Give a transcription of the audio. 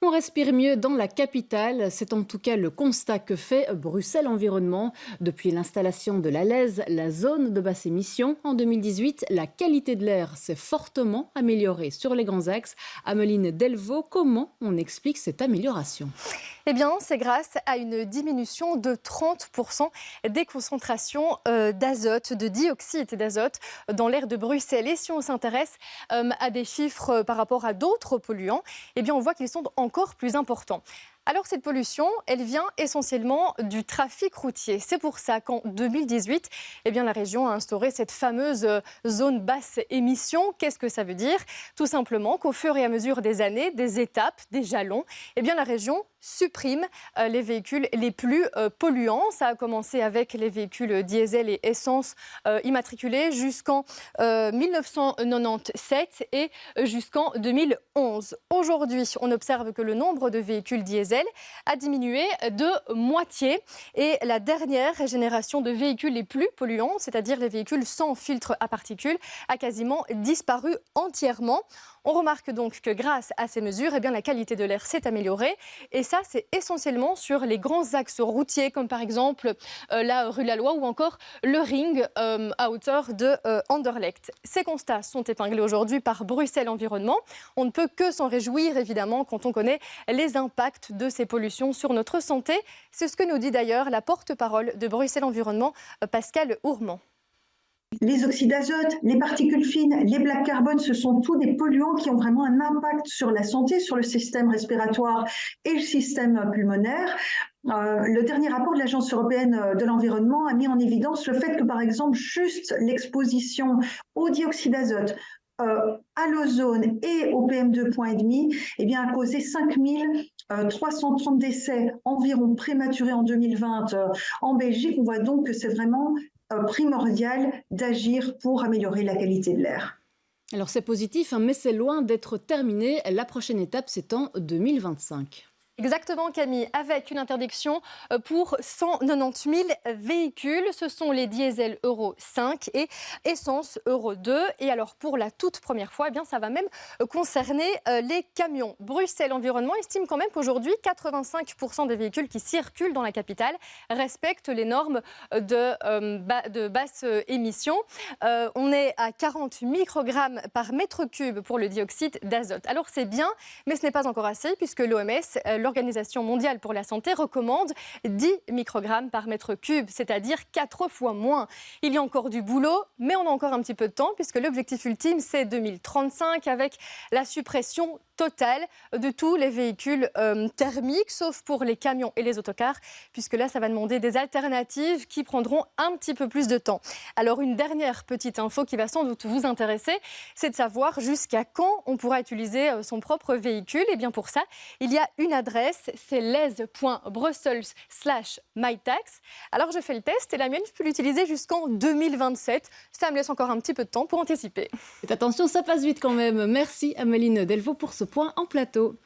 On respire mieux dans la capitale, c'est en tout cas le constat que fait Bruxelles Environnement. Depuis l'installation de la LEZ, la zone de basse émission, en 2018, la qualité de l'air s'est fortement améliorée sur les grands axes. Ameline Delvaux, comment on explique cette amélioration ? Eh bien, c'est grâce à une diminution de 30% des concentrations d'azote, de dioxyde d'azote dans l'air de Bruxelles. Et si on s'intéresse à des chiffres par rapport à d'autres polluants, eh bien, on voit qu'ils sont encore plus importants. Alors cette pollution, elle vient essentiellement du trafic routier. C'est pour ça qu'en 2018, eh bien, la région a instauré cette fameuse zone basse émission. Qu'est-ce que ça veut dire ? Tout simplement qu'au fur et à mesure des années, des étapes, des jalons, eh bien, la région supprime les véhicules les plus polluants. Ça a commencé avec les véhicules diesel et essence immatriculés jusqu'en 1997 et jusqu'en 2011. Aujourd'hui, on observe que le nombre de véhicules diesel a diminué de moitié et la dernière génération de véhicules les plus polluants, c'est-à-dire les véhicules sans filtre à particules, a quasiment disparu entièrement. On remarque donc que grâce à ces mesures, eh bien, la qualité de l'air s'est améliorée. Et ça, c'est essentiellement sur les grands axes routiers, comme par exemple la rue Laloy ou encore le ring à hauteur de Anderlecht. Ces constats sont épinglés aujourd'hui par Bruxelles Environnement. On ne peut que s'en réjouir, évidemment, quand on connaît les impacts de ces pollutions sur notre santé. C'est ce que nous dit d'ailleurs la porte-parole de Bruxelles Environnement, Pascal Ourmand. Les oxydes d'azote, les particules fines, les black carbone, ce sont tous des polluants qui ont vraiment un impact sur la santé, sur le système respiratoire et le système pulmonaire. Le dernier rapport de l'Agence européenne de l'environnement a mis en évidence le fait que, par exemple, juste l'exposition au dioxyde d'azote, à l'ozone et au PM2,5, eh bien, a causé 5330 décès environ prématurés en 2020 en Belgique. On voit donc que c'est vraiment primordial d'agir pour améliorer la qualité de l'air. Alors c'est positif, mais c'est loin d'être terminé. La prochaine étape, c'est en 2025. Exactement Camille, avec une interdiction pour 190 000 véhicules. Ce sont les diesel Euro 5 et essence Euro 2. Et alors pour la toute première fois, eh bien, ça va même concerner les camions. Bruxelles Environnement estime quand même qu'aujourd'hui, 85% des véhicules qui circulent dans la capitale respectent les normes de basse émission. On est à 40 microgrammes par mètre cube pour le dioxyde d'azote. Alors c'est bien, mais ce n'est pas encore assez puisque l'OMS, l'Organisation mondiale pour la santé, recommande 10 microgrammes par mètre cube, c'est-à-dire 4 fois moins. Il y a encore du boulot, mais on a encore un petit peu de temps puisque l'objectif ultime, c'est 2035 avec la suppression totale de tous les véhicules thermiques, sauf pour les camions et les autocars, puisque là, ça va demander des alternatives qui prendront un petit peu plus de temps. Alors, une dernière petite info qui va sans doute vous intéresser, c'est de savoir jusqu'à quand on pourra utiliser son propre véhicule. Et bien pour ça, il y a une adresse, c'est lez.brussels/mytax. Alors, je fais le test et la mienne, je peux l'utiliser jusqu'en 2027. Ça me laisse encore un petit peu de temps pour anticiper. Faites attention, ça passe vite quand même. Merci Ameline Delvaux pour ce point en plateau.